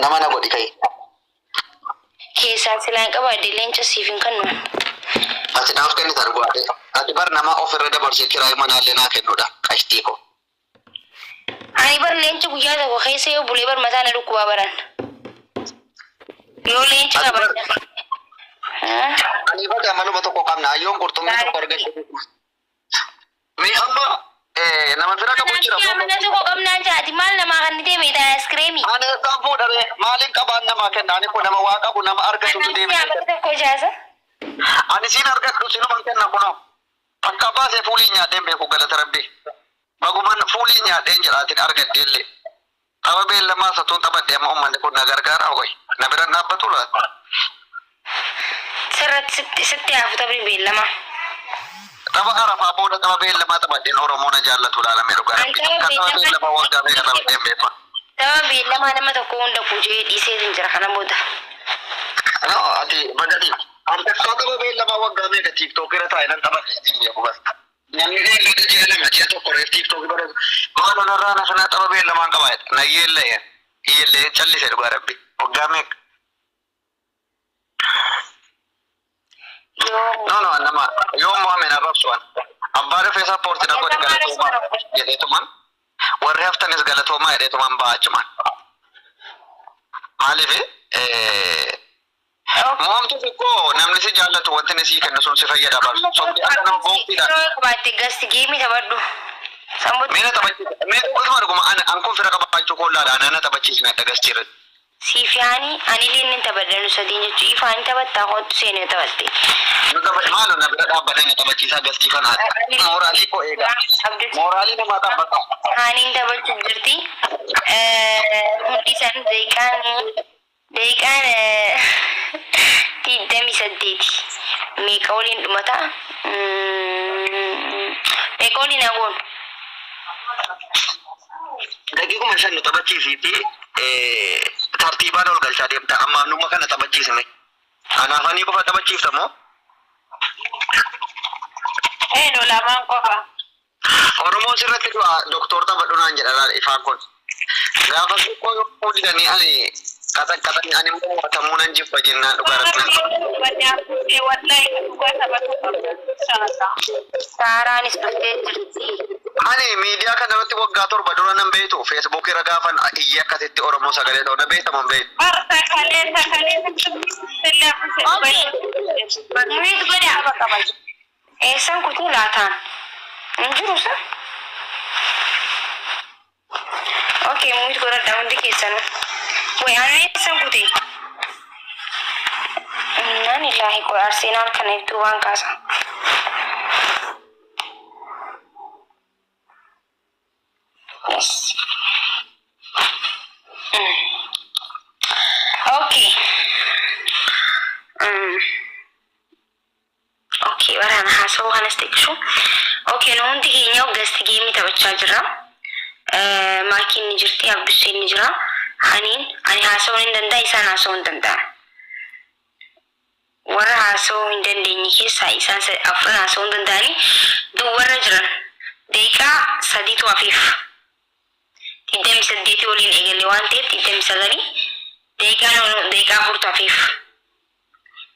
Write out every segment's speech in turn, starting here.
nama na godhi kai. Keessaa silaan qabaadde leenca siif hin kennu. Ati naaf kenni targuwaadhe. Ati bar nama ofirra dabarsee kiraa manaallee naa kennuudha. Qashtii ko. Ani bar leenca guyyaa tokko keessa yoo bulee bar mataa na dhukkubaa baran. Yoo leenca qabaadde. Ani bakka amaluma tokko qabna. Ayyoon qurxummii tokko argachuu. Mee amma nama fira qabu jira. Mana tokko qabnaan jaati maal namaa kan ni deemee taa iskreemii. Ani saafuu dhabe maaliin qabaan namaa kenna. Ani kun nama waa qabu nama argatu ni deemee. Ani tokko jaasa. Ani siin argadhu sinuman kenna kunoo. Akka baasee fuulii nyaadheen beeku galata rabbii. Baguman fuulii nyaadheen jedhaatiin argadheellee. Tapha beellamaa satuun taphadhee amma uummanni kun na gargaara ho'i. Na bira dhaabbatu laata. Sirratti sitti haafu taphni beellamaa. Tapha arafaa booda tapha beellamaa taphadheen Oromoo na jaallatu ilaalamee dhugaa rabbii. Tapha beellamaa waggaa meeqa taphadheen beeku. Tapha beellamaa nama tokko hunda kuujee dhiisee jira kana booda. Ati badadhi. Argachaa tapha beellamaa waggaa meeqa tiiktookira taa'e nan taphadheen beeku bas. Namni beellada jeelama jee tokko reef tiiktookii baratu. Waan onarraa na sanaa tapha beellamaan qabaayedha. Na iyyellee callisee dhugaa rabbii. Waggaa meeqa. No, nama yoo Mohamed arrabsuwan abbaa rifee sappoortii na godhe galatoomaa jedheetuman warri haftanis galatoomaa jedheetuman ba'achuman maaliif moomtu tokko namni si jaallatu wanti ni sii kennu sun si fayyada barsu sobdii akka nama booftiidhaan baate gasti geemi taphadhu meena taphachiisa mee dhuguma dhuguma an kun fira qabaachuu kollaadha anana taphachiisne adda gastiirratti Sifiani ani leenni taphadhanu sadii jechuun ifaani taphattaa kootu seenee taphatte. Maaloo na bira dhaabbatanii taphachiisaa gastii kanaadha. Mooraalii koo eegaa. Mooraalii namaa dhaabbata. Haaniin taphachuuf jirti. Hundi isaan daqiiqaan 28. Meeqa waliin dhumata? Meeqa waliin haguun? Daqiiquma 5 taphachiisiiti. Tartiibaan ol galchaa deemta amma numa kana taphachiisne anaafanii qofa taphachiiftamoo lamaan qofa Oromoo sirratti du'a doktor taphadhunaan jedha ifaan kun gaafa xiqqoo yommuu didanii ani qaxaqqaxanii ani immoo watamuu nan jibba jennaan dhugaa Saaraanis dhuftee jirti. Ani miidiyaa kana irratti waggaa 7 dura nan beektu Facebook irra gaafan iyya akkasitti Oromoo sagalee ta'u na beektaman beektu. Eessan kutuu laataan? Hin jiru sa? Okay, muut godhadha hundi keessan. Way ana eessan kutee? Naan ilaahi koo Arsenal kana ibtuu waan kaasa. Yes. Okay. Okay, waraana haasawuu kanas teekshu. Okay, nu hundi keenya gasti geemii taphachaa jirra. Maakiin ni jirti, Abdusseen ni jira. Ani haasawuu hin danda'a, isaan haasawuu hin danda'a. Warra haasawuu hin dandeenye keessaa isaan afran haasawuu hin danda'anii duwwarra jiran. Daqiiqaa 3tu hafiif. 28 waliin eegalee waan ta'eef 29 daqiiqaa 4tu hafiif.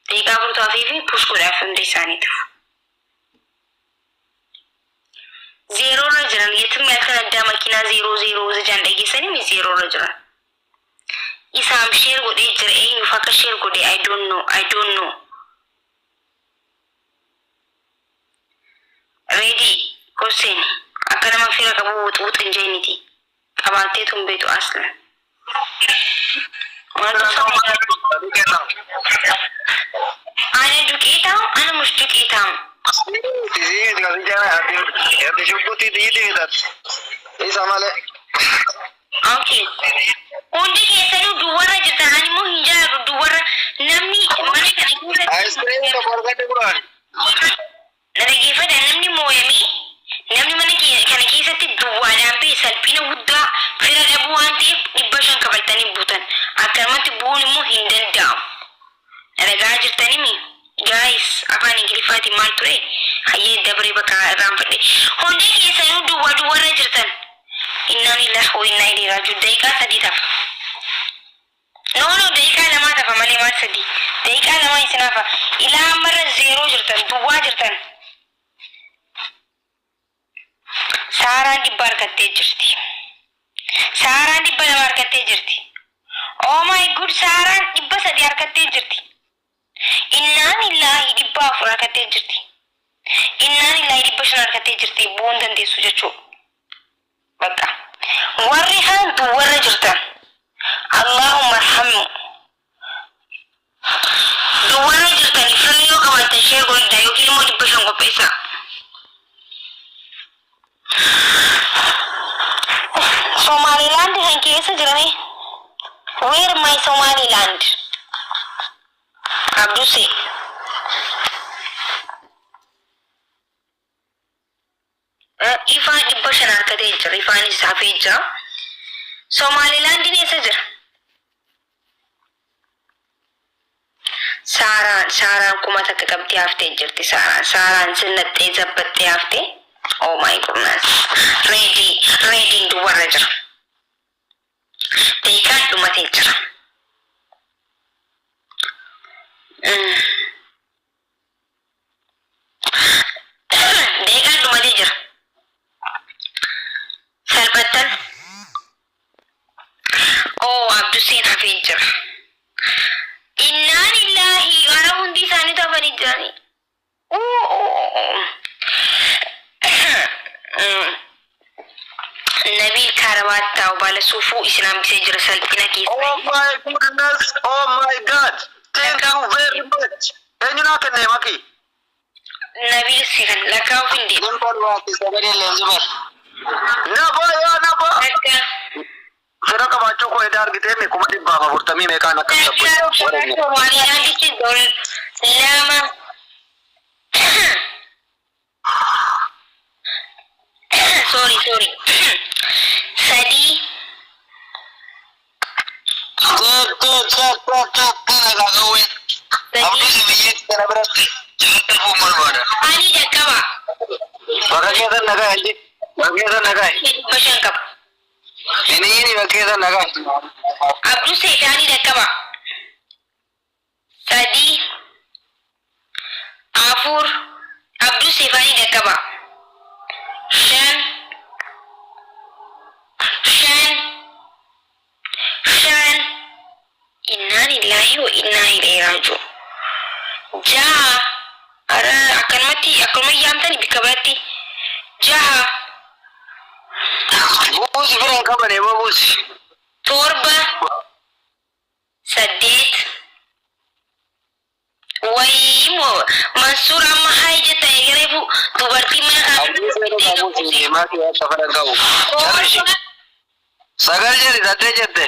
Daqiiqaa 4tu hafiif pushkuudhaaf hundi isaaniitiif. Zeeroorra jiran yetummi akka addaa makiinaa 00 jaan dhageessanii mi zeeroorra jiran. Isaam sheer godhee jira eenyuuf akka sheer godhee I don't know. Ready Hussein akka nama fira qabu wuxuuxu hin jeeniti. Qabaatee tumbeetu aslan. Ana duqiitaa ana mush duqiitaa. Okay. Hundi keessanuu duwwarra jirtan ani immoo hin jaalladhu duwwarra namni mana kana dhaggeeffata namni mooyamee namni mana kana keessatti duwwaadhaan ba'e salphina guddaa fira dhabuu waan ta'eef 500 kabaltanii buutan akkanumatti bu'uun immoo hin danda'amu. Dhagaa jirtanimi guys afaan Ingiliffaatiin maal ture hayyee dabree bakka irraanfadhe hundi keessanuu duwwarra jirtan. Inna lillahi wa inna ilaihi raji'un daqiiqaa 3 tafa. مالي ما سدي دقيقة لما يسنافا إلى مرة زيرو جرتن دوا جرتن ساران دي بركة جرتي ساران دي بركة جرتي Oh my god ساران دي بس دي بركة جرتي إنا لله دي بركة جرتي إنا لله دي بركة جرتي بوندن دي سوجتشو بقى وريها دوا جرتن اللهم ارحمه دواني جرتني فريو كما تشير قول دايو كي مو دبشن کو پیسا Somaliland हैं कैसे जरने Where my Somaliland Abdu से इफान दबशन आरकते जर इफानी साफे जर Somaliland ने ऐसे जर Saran kuma takka qabdi hafte jirti Saran sinnatte zabbatte hafte Oh my goodness ready duwwarra jira deeqaan dhumatee jira deeqaan dhumatee jira salphattan Oh Abdusiin hafee jira Inna lillahi gara hundi isaanii tafanii jiranii. Nabil Karawaat taa'u baala suufuu islaamsee jira salphina keessa. Oh my goodness, oh my god, thank you very much. Eenyuun kenne maki? Nabil sikan lakkaa'uuf hin deemu. Nambar waati sagalee leenjibar. Nabo. Akka. Fira qabaachuu koo edda argitee mee kuma 440 meeqaan akka Somalilaandichi lama sorry Sadi Ali dakaba Bagaimana nagai? Bashan kap Ini bagaimana nagai? Abdu Setani dakaba Sadi Afur Abdu Sefani dakaba Shan Inna lillahi wa inna ilaihi raji'un Jaha Ara akan mati yamtani bikabati Jaha Buusi firan qabane buusi torba saddeet wayimo Mansur amma haijata egerebu dubartii sagal jadi saddeet jette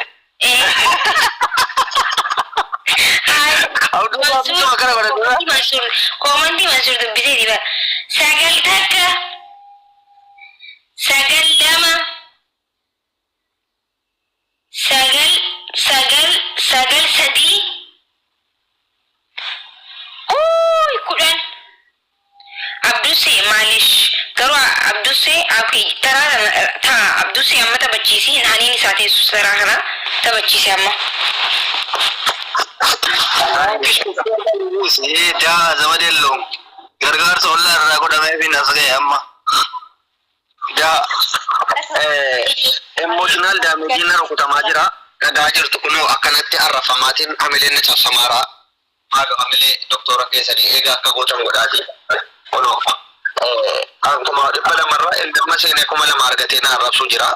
komanti Mansur dubbisee diba sagal takka sagal lama sagal sadi kudan Abduse malish garu Abduse आपकी तरह था Abduse amma ta bachchi si nani ni saate susara kana ta bachchi si amma ja zamadillo gargar solar ra ko dame fi nasge amma ja emotional damage na ko tamajira da jirtu kuno akanatti arrafamatin amilin ta samara malu amile doktora kesani ega ka gotan godati kono an kuma bala marra inda masine kuma la margate na arabsu jira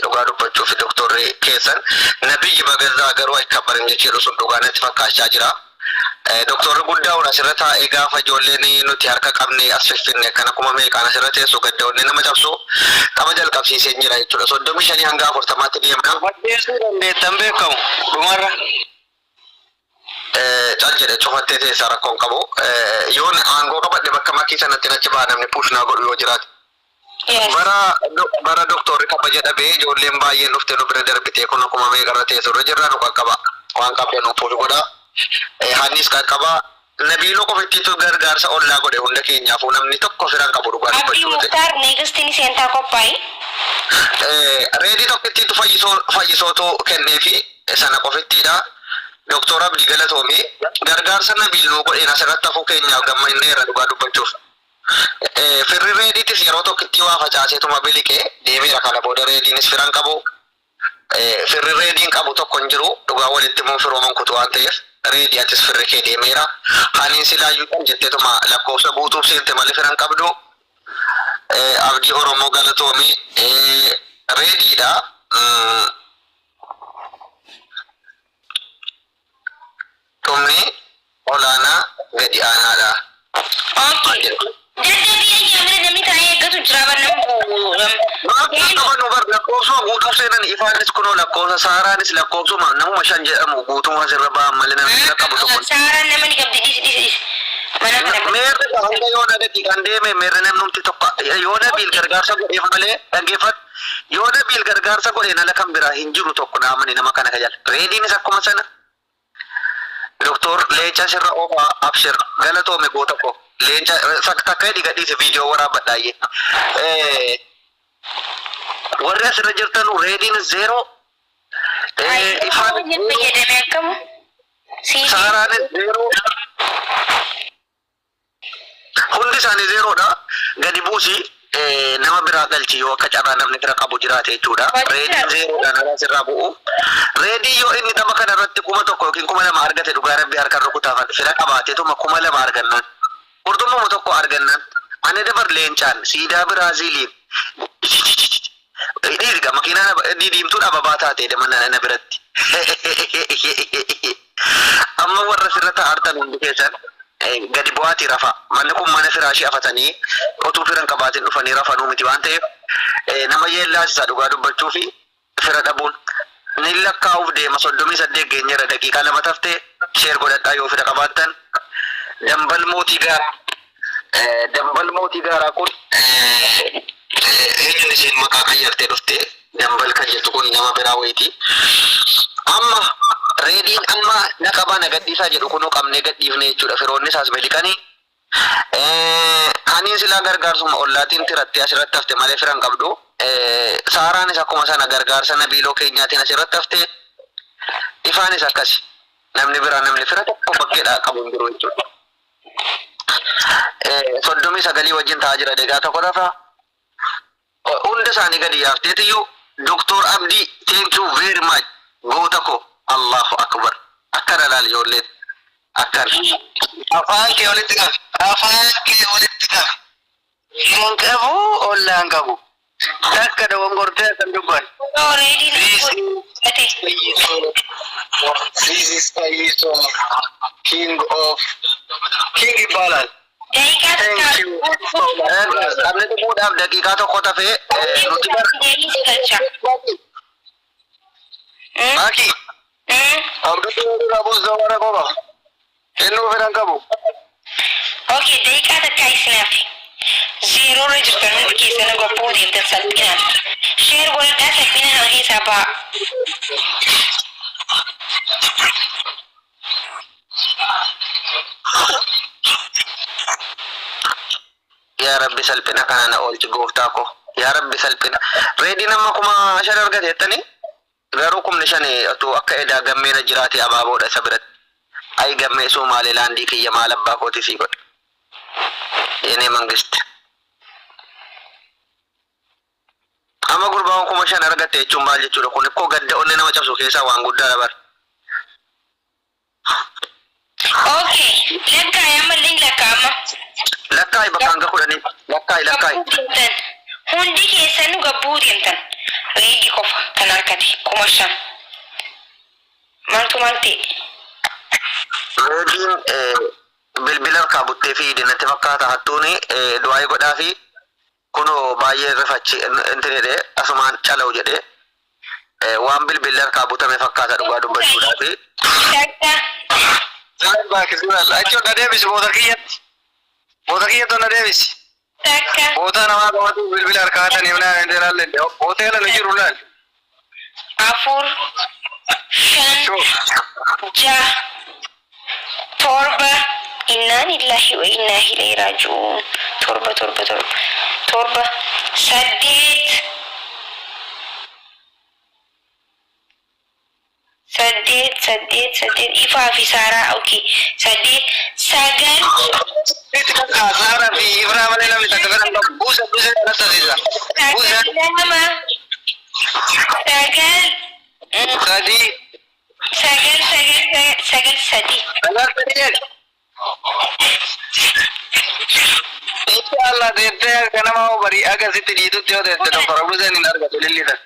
duga dubbachu fi doktorri kesan nabiyyi bagazza garu ay kabarin jiru sun duga na tafakka jira doktor guddaa una sirata ega fa jolle ni nuti harka qabne asfifinne kana kuma me kana sirate so gadda wonne nama tabso tabajal qabsi sen jira jechuudha so domi shani hanga fortamatti deemna waddeesu dande tambe kaw dumarra jajjere chofatte te sara kon qabo yoon aango qabadde bakka makki sanatti nachi baadamne pushna godhu yoo jiraate bara doktor kabaja dhabe jolleen baay'een dhufte nu bira darbite kun kuma me garate so jirra nu qaqqaba waan qabde nu push godha Hanis qaqqaba nabiilo qofittitu gargaarsa ollaa godhe hunda keenyaaf namni tokko firan qabu dhugaa Abdi Mukhtar neegastini seentaa qophaa'e reedii tokkittitu fayyisootu kenneefi sana qofittiidha Doktor Abdi Galatoomii gargaarsa nabiiluu godheen asirratti hafuu keenyaaf gamma inni irra dhugaa dubbachuuf. Firri reediitis yeroo tokkitti waa facaaseetuma biliqee deemeera kana booda reediinis firan qabu. Firri reediin qabu tokko hin jiru dhugaa walitti immoo firooman kutu waan ta'eef reedii atis firri kee deemeera. Haniin silaayyuu kan jetteetuma lakkoofsa guutuuf seente malee firan qabdu. Abdii Oromoo Galatoomii reediidha. Tumni olaanaa gadi aanaadha. Lakkoofsuma guutuuf seenan ifaanis kunoo lakkoofsa saaraanis lakkoofsuma namuma 5 jedhamu guutummaa sirra ba'an malee namni qabu tokko. Saaraan nama ni qabdi dhis. Meerri hanga yoona gadi kan deeme meerri namnumti tokko yoona biil gargaarsa godheef malee dhaggeeffat yoona biil gargaarsa godheen ala kan biraa hin jiru tokko naamani nama kana kajal. Reediinis akkuma sana. Doktor Leenca sirra oofaa abshir galatoome goota ko Leenca takka gadhiise viidiyoo waraabadhaayyee. Warri asirra jirtan reediin zeero. Saaraanis zeero. Hundi isaanii zeeroodha. Gadi buusii nama biraa galchi yoo akka carraa namni bira qabu jiraate jechuudha. Reediin zeeroodha nama sirraa bu'u. Reedii yoo inni tapha kana irratti 1,000 yookiin 2,000 argate dhugaa rabbii harkaan rukutaafan fira qabaateetuma 2,000 argannaan. Qurxummuma tokko argannaan. Ani dabar Leencaan siidaa Biraaziiliin. Dhiirga makiinaa diimtuudha babaa taatee deeman na biratti. Amma warra sirra taa'artan hundi keessan gadi bu'aatii rafa. Manni kun mana firaashii afatanii otuu firan qabaatiin dhufanii rafanuu miti waan ta'eef nama yeellaasisaa dhugaa dubbachuu fi fira dhabuun ni lakkaa'uuf deema 38 geenyerra daqiiqaa 2 taftee sheer godhadhaa yoo fira qabaattan. Dambal mootii gaaraa kun eenyuun isheen maqaa qayyartee dhufte dambal kan jettu kun nama biraa wayitii. Amma reediin amma naqabaa nagadhiisaa jedhu kunuu qabnee gadhiifne jechuudha firoonni isaas miliqanii. Haniin silaa gargaarsuma ollaatiin tirattee asirratti hafte malee firan qabdu. Saaraanis akkuma sana gargaarsa nabiiloo keenyaatiin asirratti hafte. Ifaanis akkasi. Namni biraa namni fira tokko bakkeedhaa qabu hin jiru jechuudha. 39 wajjin taa'aa jira deegaa tokko lafa. Hunda isaanii gadi yaafteetiyyuu Doktor Abdii thank you very much goota ko Allahu akbar akkana laal ijoolleen akkana afaan kee walitti qabi hin qabu ollaan qabu takka dogongortee kan dubban this is Taiso king Ibalan. Thank you. Abne to buudhaaf daqiiqaa tokko tafee nuti Aki. Abdu to rabus dawara koba. Ennuu firan qabu. Okay, daqiiqaa takka isinaaf. Zero register nuti keessana gobbuutiif dabsalphina. Sheer godhadhaa salphina nama keessaa ba'a. Ya Rabbi salphina kana na oolchi gooftaa ko. Ya Rabbi salphina. Reedii nama 5,000 argate jettanii garuu 5,000 otoo akka edaa gammeena jiraate abaaboodha isa biratti. Ay gammee Somaalilaandii kiyya maal abbaa kooti sii godhe. Yenee mangiste. Amma gurbaan 5,000 argate jechuun maal jechuudha kun ikkoo gadda onnee nama cabsu keessaa waan guddaa dabar. Okay, lakkaa'ee amma illee lakkaa'ama. Lakkaa'ee bakka hanga 10 lakkaa'ee. Hundi keessanuu gabbuu deemtan. Reedii qofa kan argate 5,000. Maaltu maal ta'e? Reediin bilbila harkaa buttee fi dinatti fakkaata hattuuni du'aa godhaa fi kunoo baay'ee rifachi intin jedhee asumaan cala'u jedhee waan bilbilli harkaa butame fakkaata dhugaa dubbachuudhaa fi. Achuun na deebisi moota kiyyatti. Moota kiyyatti na deebisi. Moota namaa qabatu bilbila harkaa hatanii naa hin ilaalle. Hoteela nu jiru laal. 4, 5, 6, 7. Innaa lillahi wa innaa ilaihi raaji'uun. 7, 8. saddeet ifaa fi saaraa okay saddeet sagal Sara fi Ibrahim malee namni takka fedhan qabu. Buusa irratti asiisa. Buusa. lama sagal Sadii. sagal Sagal sadii. Inshallah deettee akka nama barii akkasitti dhiitutti yoo deette doktora buusaan hin argatu lilliidhaan.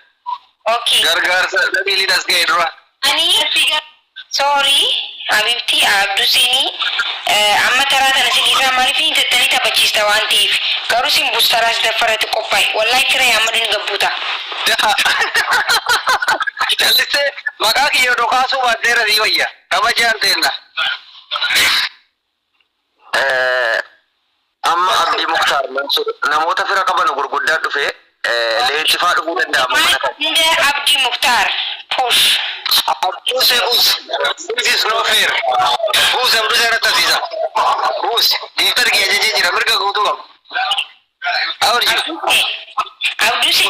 okay Gargaarsa sabiliidhaas ga'e dura. ani sorry habibti abdusini amma taraa tana sidhiirraa maaliif hin tattanii taphachiista waan ta'eef garuu sin buustaraas daffarratti qophaa'e wallahi kiree amma ni gabbuuta. Jalliste maqaa kiyya dhokaasuu baaddeera ni wayya kabajaan teenna. Amma Abdii Muktaar Mansuur namoota fira qaban gurguddaa dhufee leenjifaa dhufuu danda'a. Hunda Abdii Muktaar push. Buuse. This is no fair. Buuse irratti asiisa. Buuse diiftar kiyya jejee jira mirga guutuu qabu. How are you? Abdusi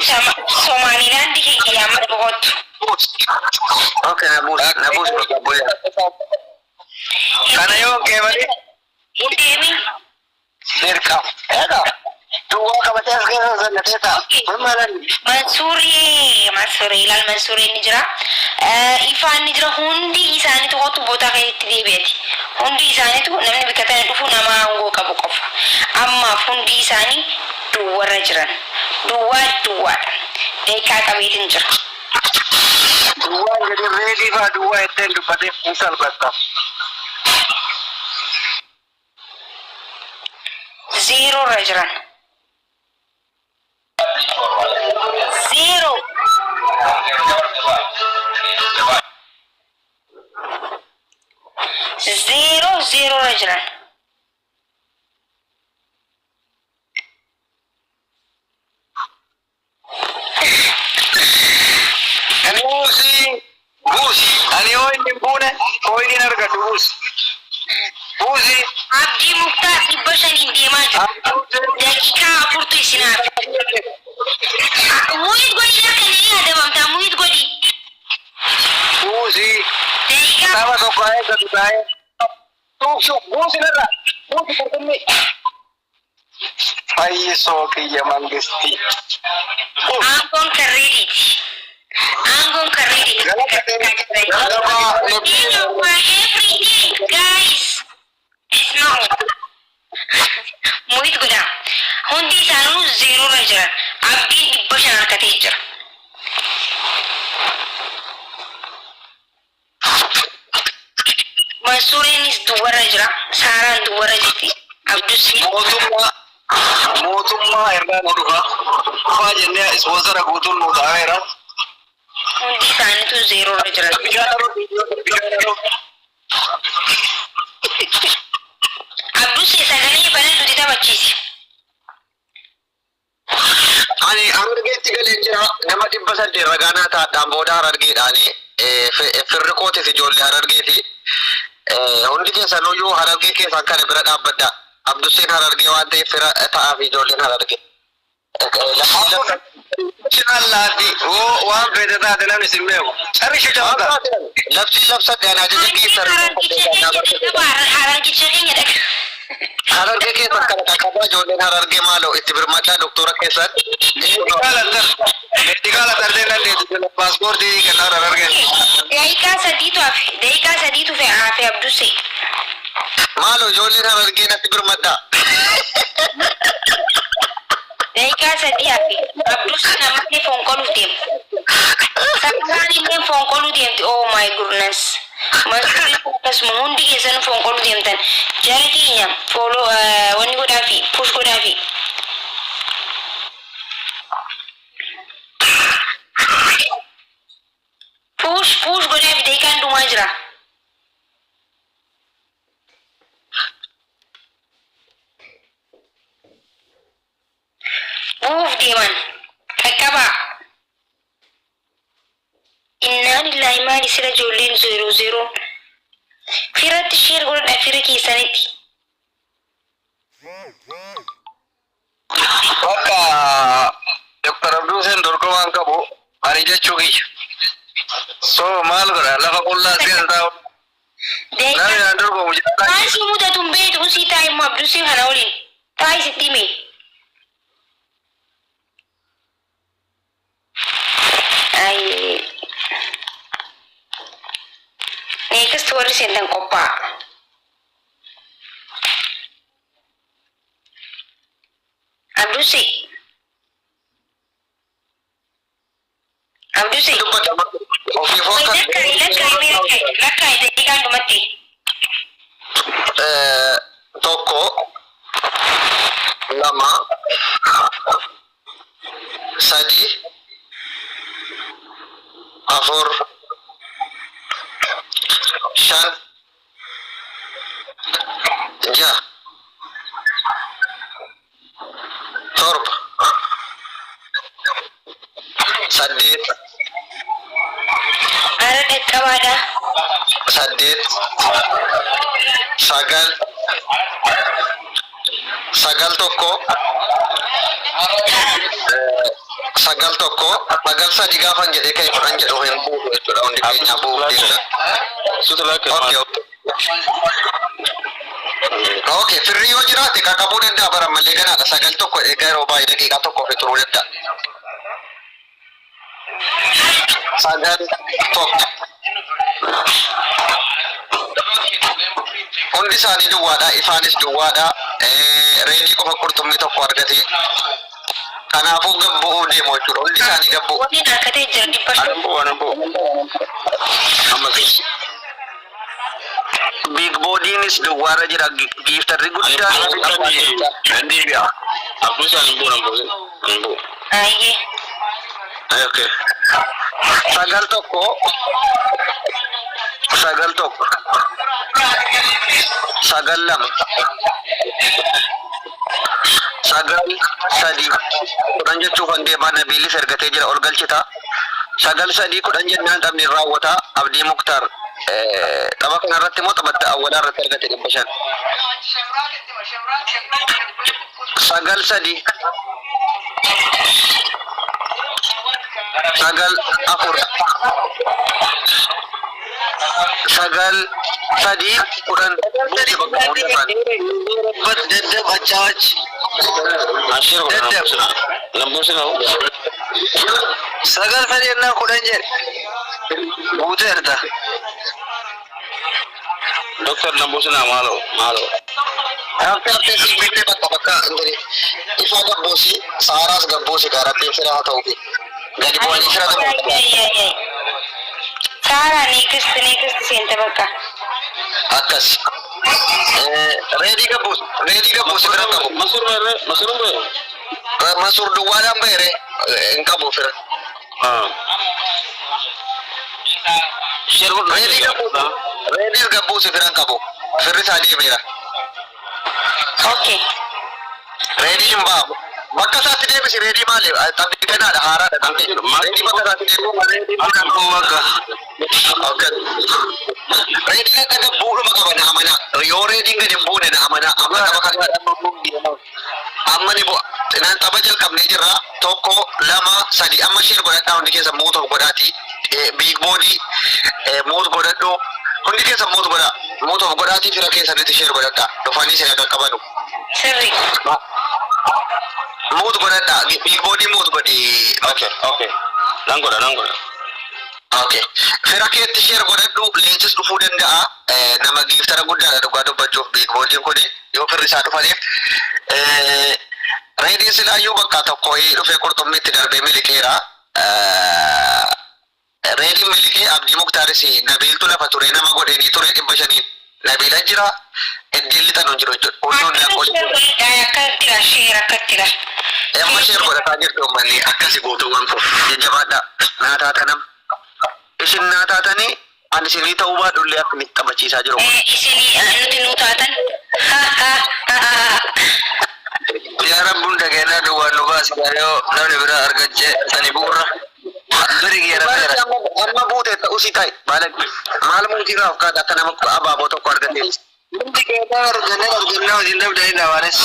Somaliland kiyya amma boqotu. Okay, na buuse bakka bu'ee. Kana yoo keemanii. Deemi. Dirqam. Egaa duwwaa qabatee as keessa zannatee ta'a. Mansuuri ilaal Mansuuri ni jira. Ifaan ni jira hundi isaanii tokkotu bootaa keessatti deebi'eeti. Hundi isaaniitu namni bikkatanii dhufu nama aangoo qabu qofa. Ammaaf hundi isaanii duwwarra jiran. Duwwaadha. Deekaa qabeetiin jira. Duwwaan gadi reedii fa'aa duwwaa ittiin dubbatee hin salphatta. Zero irra jiran. Zero. Irra jiran. Ani hoy bune hoy ni argatu Buzi Abdi Muktar ibashani deema dakika afurtu isinaaf. Muid godi yakani adamamta muid godi. Buzi Dakika sama sokae gatudae. Tuk buzi nara. Buzi pertemi. Ai soki yamangisti. Angon karedi. Angon karedi. Everything guys. No. Muid goda. Hundi sanu zero raja. Abdi ibashan arkate jira. Mansuurinis duwwara jira. Saaraan duwwara jirti. Abdusi. Mootummaa irraa nu dhufa. Dhufaa jennee ispoonsara guutuun nu ta'eera. Hundi isaaniitu zero irra jira. Abdusi sagalee bana nuti taphachiisi. Ani Harargeetti galeen jira. Nama 800 ragaanaa taadhaan booda Harargeedhaani. Firri kootis ijoollee Harargeeti. Hundi keessanuyyuu Harargee keessaan kana bira dhaabbadda. Abdusiin Harargee waan ta'eef fira ta'aaf ijoolleen Harargee. Laati waan fedhe taate namni sin beeku. Carri shajabata. Labsadde ana ajaja geessar. Harargicha keenya dhaqa. Harargee keessan kana qaqqabaa ijoolleen Harargee maaloo itti birmadhaa doktora keessan. Meedikaala darbee dandeessu paaspoortii kennaa Harargee. Daqiiqaa sadiitu hafe Abdusee. Maaloo ijoolleen Harargee natti birmadhaa. Daqiiqaa sadii hafe Abdusee namatti fonqoluuf deema. Sakaan illee fonqoluu deemti. Oh my goodness. Mansuuriin akkasuma hundi keessanuu fonqoluu deemtan. Jara keenya fooloo wanni godhaafi push godhaafi. Push godhaafi daqiiqaan dhumaa jira. Buuf deeman qaqqabaa. Innaan illaahi maali sira ijoolleen zeeroo. Firatti sheer godhadhaa fira keessanitti. Bakka Dr. Abduuseen dorgomaan qabu ani jechuu kiyya. So maal godha lafa qullaa seen taa'u. Namni naan dorgomu jira. Taasii mudatuun beetu usii taa'e immoo abdusii kana waliin taa'ii sitti hime. Neekast warri seentan qophaa'a. Abdusi. Lakkaa'e daqiiqaan dhumatti. Tokko lama sadi afur shan jaha torba saddeet Ara dhaqqabaadha. saddeet sagal sagal tokko sagal tokko sagal sadi gaafan jedhee ka'e kudhan jedhu hin buutu jechuudha hundi keenya buufteessa. Okay, firri yoo jiraate qaqqabuu danda'a bara malee ganaadha sagal tokko egaa yeroo baay'ee daqiiqaa tokko fi turuu danda'a. Sagal tokko hundi isaanii duwwaadha ifaanis duwwaadha reedii qofa qurxummii tokko argate kanaafuu gabbu'uu deemu jechuudha hundi isaanii gabbu'u. Wanni harkatee jira dhibba Big bodiinis duwwaarra jira giiftarri guddaan Ayyee. Okay. Sagal tokko sagal lama sagal sadi kudhan jechuuf kan deemaa Nabiilis ergatee jira ol galchita sagal sadi kudhan jennaan taphni raawwata Abdii Muktaar tapha kanarratti immoo taphatta awwalaa irratti argate 500 sagal sadi sagal afur sagal sadi kudhan buuti bakka hunda isaanii daddab achaawach daddab sagal sadi ennaa kudhan jedhe buute erta Dokter Lambusina malo haftee sibiilee bakka ifa gabbuusi saaraas gabbuusi gaarattee firaa ta'uu fi gadi bu'anii fira ta'uu Saara neekist seente bakka. akkas reedii gabbuusi fira qabu masur duwwaadhaan bayre hin qabu fira reedii gabbuusi fira qabu firri isaa deemeera. Okay. Reedii hin baabu bakka isaatti deebisi reedii maali taphni ganaadha haaraadha taphni reedii bakka isaatti deebi'u reedii reediin akka gabbuudhuma qaba na amana yoo reediin gadi hin buune na amana amma tapha kana amma ni bu'a inaan tapha jalqabnee jirra tokko lama sadi amma sheer godhadhaa hundi keessa muutuuf godhaati biig boodii muut godhadhu hundi keessa muutuuf godhaatii fira keessanitti sheer godhadhaa dhufanii sina qaqqabanu. Sirri. Mood godhadha big body mood godhi. Okay. Nan godha. Okay. Fira keetti share godhadhu leenjis dhufuu danda'a. Nama giiftara guddaadha dhugaa dubbachuuf big body kuni yoo firri isaa dhufaniif. Reediin silaayyuu bakka tokko dhufee qurxummiitti darbee miliqeera. Reediin miliqee Abdii Muktaaris Nabiiltu lafa ture nama godheenii ture 500 Nabiila jira. Eddiilli tan hin jiru jechuudha. Hunduun akkattiidha. Amma sheer godhataa jirtu uummanni akkasi gootuuwwan fuuf jajjabaadha. Naa taatanam. Isin naa taatanii ani isinii ta'uu baadhullee akkamitti taphachiisaa jiru. Isinii nuti nuu taatan. Yaa rabbuun dhageenyaa duwwaan nu baasi yoo namni biraa argachee sani bu'uura. Durii geerameera. Amma buutee ta'uu si ta'e maal muutiirraa fakkaata akka nama abaaboo tokko argatee. Hundi keetaa argannee wajjin dabdanii dhaawaanis.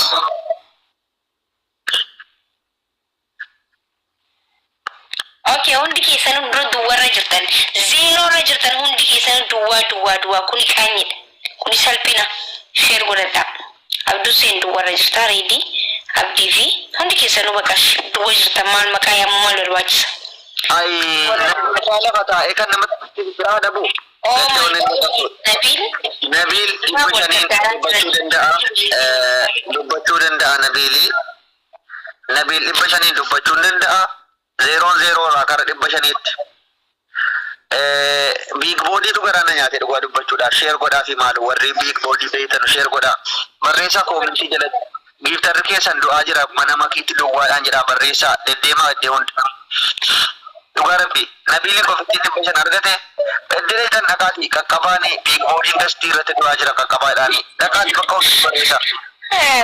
Okay, hundi keessan dura duwwarra jirtan. Zeeroorra jirtan hundi keessan duwwaa kuni qaanyidha. Kuni salphina. Share godhadha. Abduu seen duwwarra jirta reedi. Abdii fi hundi keessan bakka duwwa jirtan maal maqaa yaamuu maal barbaachisa? Ay, nama kata ikan nama tidak ada bu. Oh, Nabil dubbachuu danda'a Nabil dhibba shanii dubbachuu danda'a 00 irraa kara 500tti. Big body tu garana nyaate dhugaa dubbachuudhaaf share godhaa fi maal warri big body beektan share godhaa. Barreessaa koomintii jalatti giiftarri keessan du'aa jira mana makiitti duwwaadhaan jedha barreessaa deddeemaa iddee hundi. Dhugaa rabbi Nabiliin kofitti dhibba shan argate eddiree kan dhaqaati qaqqabaanii big body industry irratti du'aa jira qaqqabaadhaani dhaqaati bakka hundi barreessaa.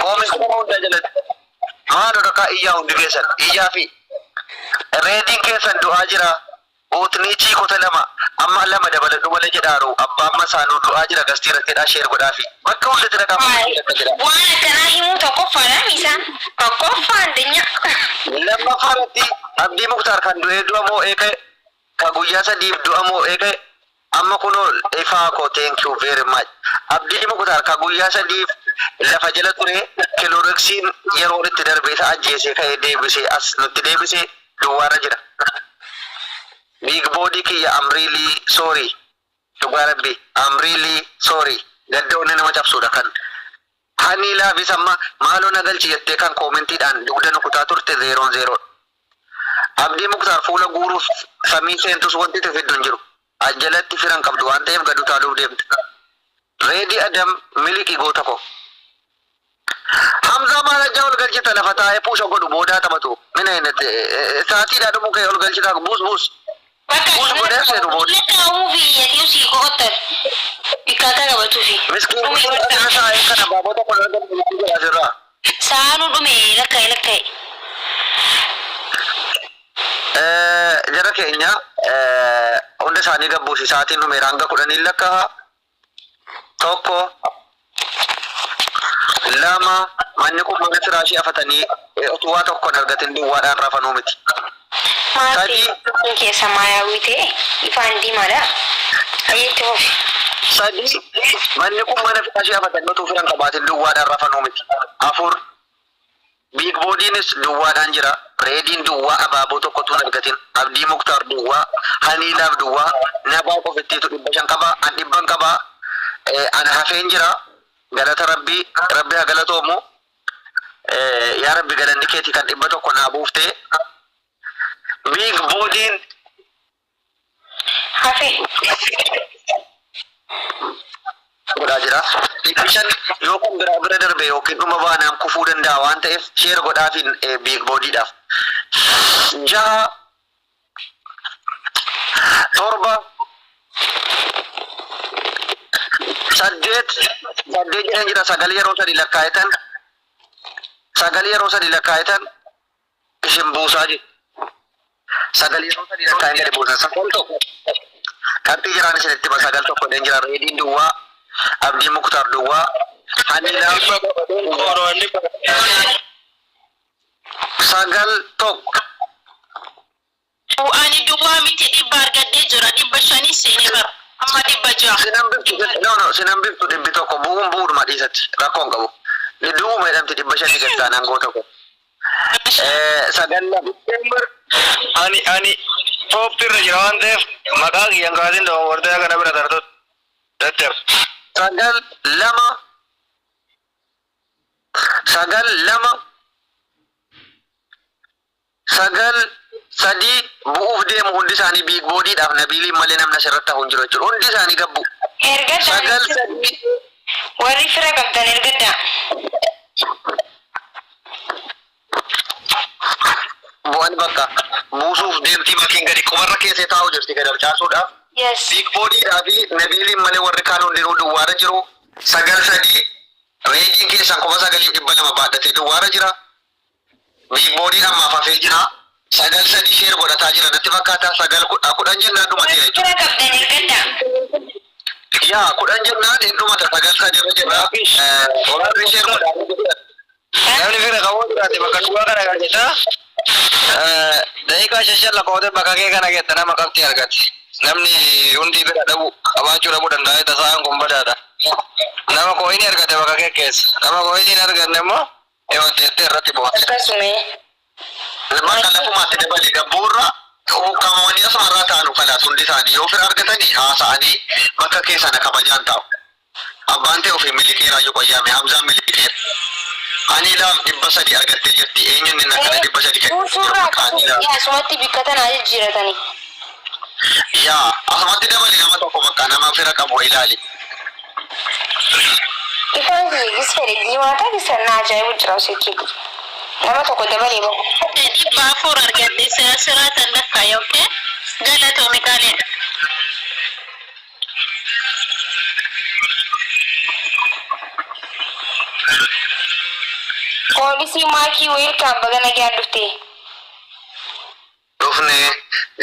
Koomintii hunda jalatti maaloo dhaqaa iyyaa hundi keessan iyyaa fi reediin keessan du'aa jira. Ootniichi kota lama amma lama dabaladhu wala jedhaaru abbaa amma saanuu du'aa jira gastii irrattidha sheer godhaafi bakka hundatti dhaqaa waan akkanaa himuu tokkoffaadha miisaan tokkoffaan dinya lammaffaarratti Abdii Muktaar kan du'ee du'a moo eege ka guyyaa sadiif du'a moo eege amma kunoo ifaa koo thank you very much Abdii Muktaar ka guyyaa sadiif lafa jala ture kilooreksiin yeroo itti darbee isa ajjeesee ka'ee deebisee as nutti deebisee duwwaarra jira. Big body kiya I'm really sorry. Dhugaa rabbi I'm really sorry. Gadda onni nama cabsuudha kan. Hani laafis amma maaloo nagalchi jettee kan koomentiidhaan dugda nukutaa turte 00. Abdii Muktaar fuula guuruuf samii seentus wanti ta'e fiddu hin jiru. Ajjalatti firan qabdu waan ta'eef gadu taaluuf deemte. Reedi Adam miliki goota koo. Hamza maala jaa ol galchita lafa taa'ee puusha godhu boodaa taphatu. Mina hin saatiidhaa dhumuu ka'e ol galchitaa buus. bakka umu fi yati usi kokotan bikata ga batu fi Miskin ana sa ay kana babota ko na da jira saanu dume lakai jara keenya onde saani gabbuusi saatiin dume ranga kudhanii lakka tokko lama manni kun mana firaashi afatanii utuwaa tokko argatin duwwaadhaan rafanuu miti. Mati ke samayawi te ifan di mada ayetti hofi sadi manni kun mana firaashi afatanii utuu firan qabaatin duwwaadhaan rafanuu miti. Afur big bodynis duwwaadhaan jira reediin duwwaa abaaboo tokkotu argatin Abdii Muktaar duwwaa haniilaaf duwwaa nabaa qofittiitu 500 qaba an 100 qaba ana hafeen jira galata rabbi haa galatoomu yaa rabbi galanni keetii kan 100 naa buuftee big bodyin hafe godhaa jira ibshan yookaan bira darbe yookiin dhuma baanaan kufuu danda'a waan ta'eef sheer godhaafin big bodyidhaaf 6 7 8 jedhan jira sagal yeroo sadi lakkaa'itan isin buusaa jiru sagal yeroo sadi lakkaa'in gadi buusan sagal tokko qabxii jiraan isinitti sagal tokko dhan jira reediin duwwaa Abdii Muktaar duwwaa haniilaaf sagal tokko ani duwwaa miti dhibba argadhee jira dhibba shanii seenee bara amma dhibba ja'a sinan biftu dhibbi tokko bu'uun bu'uudhuma dhiisatti rakkoon qabu du'uma jedhamti dhibba shanii gastaan aangoo tokko sagal lama ani tooptirra jira waan ta'eef maqaa kiyyan kaasin dogoggortee kana bira tartut dadhab sagal sadii bu'uuf deemu hundi isaanii big bodyidhaaf Nabiliin malee namna sirratti hafuun jiru jechuudha hundi isaanii gabbu sagal sadii warri fira qabdan ergadda bu'aan bakka buusuuf deemtii makiin gadi qubarra keessee taa'u jirti gadi harcaasuudhaaf big bodyidhaa fi Nabiliin malee warri kaan hundinuu duwwaara jiru sagal sadii reediin keessan 9,200 baadhatee duwwaara jira big bodyin ammaaf hafee jira sagal sadii sheer godhataa jira natti fakkaata sagal kudhan jennaan dhumate fira qabdan ergadda yaa kudhan jennaan hin dhumata sagal sadii irra jirra warri sheer godhaa namni fira qabu jiraate bakka duwwaa kana galchita Da'iiqaa shashan lakkoofte bakka kee kana keessa nama qabxii argate. Namni hundi bira dhabu qabaachuu dhabuu danda'a. Tasaan kun badaadha. Nama kooyini argate bakka kee keessa. Nama kooyini hin arganne immoo wanteettee irratti boonsa. Akkasume. Bakka lafumaatti dabali gabbuurra qaamonni asuma irraa taa'anu kalaas hundi isaanii yoo fira argatanii haasa'anii bakka keessa na kabajaan taa'u. Abbaan ta'e ofii milikeeraa yoo qoyyaame Hamzaan milikeera. Ani laaf 300 argattee jirti eenyuun inni akkana 300 kennu. Asumatti bikkatan jijjiiratanii. Yaa asumatti dabali nama tokko bakka nama fira qabu ilaali. Ifaan fiigis fedhe diimaataa fi sannaa ajaa'ibu jira seekkee nama tokko dabalee bahu. Baafur argatte siraataan lakkaa yookiin galatoomii kaaleedha. Poolisii maakii weelkaan baga nagaan dhuftee. Dhufne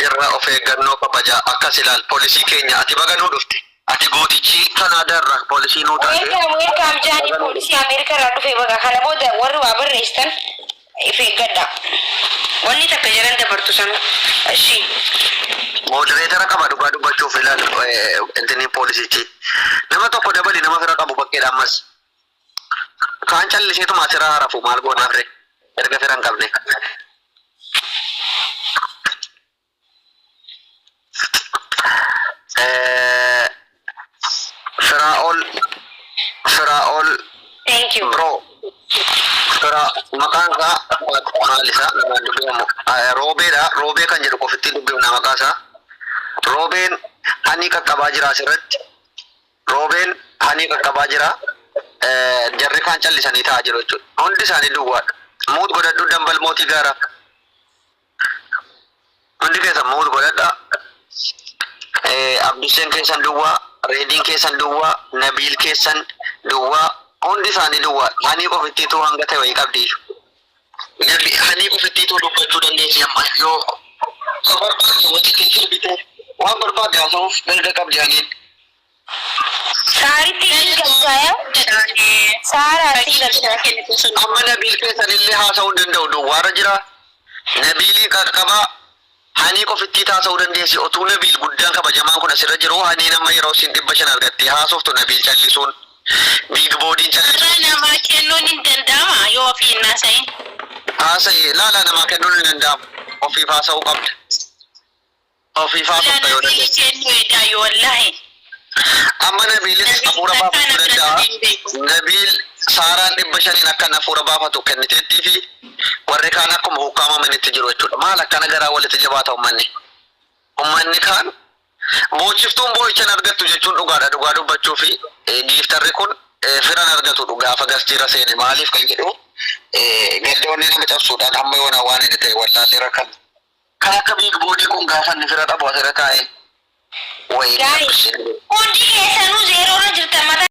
irra of eeggannoo kabajaa akkas ilaal poolisii keenya ati baga nuu dhufte ati gootichi Kanaadaa irraa poolisii nuu taate. Weelkaam jaanii poolisii Ameerikaa irraa dhufee baga kana booda warri waa barreessitan if eeggadha. Wanni takka jiran dabartu sana. Ashi. Modereetara qaba dhugaa dubbachuuf ilaal intini poolisichi. Nama tokko dabali nama fira qabu bakkeedha ammas. Kaan calliseetuma asirraa harafu maal goonaaf ree erga fira hin qabne. Firaa'ol Thank you. bro maqaan isaa maal isaa namaan dubbifamu roobeedha roobee kan jedhu qofitti dubbifna maqaa isaa roobeen hanii qaqqabaa jira asirratti roobeen hanii qaqqabaa jira jarri kaan callisanii taa'aa jiru jechuudha hundi isaanii duwwaadha muut godhadhu dambal mootii gaara hundi keessan muut godhadha abduseen keessan duwwaa reediin keessan duwwaa nabiil keessan duwwaa hundi isaanii duwwaa hanii qofittiituu hanga ta'e wayii qabdiishu hanii qofittiituu dubbachuu dandeessi amma yoo barbaade wanti keessa bitee waan barbaade haasa'uuf mirga qabdi haniin. Saaritti galchaaya. Saaraatti galchaaya. Amma nabiil keessan illee haasa'uu danda'u duwwaarra jira nabiilii qaqqabaa hanii qofittii haasa'uu dandeessi otuu nabiil guddaan kabajamaan kun asirra jiru hanii nama yeroo isin 500 argatte haasoftu nabiil callisuun. Big body Irraa namaa kennuun hin danda'ama yoo ofii hin haasa'in. haasa'e laala namaa kennuun hin danda'amu ofiif haasa'uu qabda ofiif haasofta yoo Nabiili dandeesse kennu edaa yoo wallahi. amma nabiilis hafuura baafachuu danda'a nabiil saaraan 500 akka hafuura baafatu kenniteettii fi warri kaan akkuma hukkaamamanitti jiru jechuudha maal akkana garaa walitti jabaata ummanni kaan boochiftuun boo'ichan argattu jechuun dhugaadha dhugaa dubbachuu fi giiftarri kun firan argatu gaafa gastiira seene maaliif kan jedhu gaddoonni nama cabsuudhaan amma yoona waan inni ta'e wallaallee rakkan kan akka biig boodii kun gaafa inni fira dhabu asirra taa'e wayii Hundi keessanuu zeeroorra jirtan mataa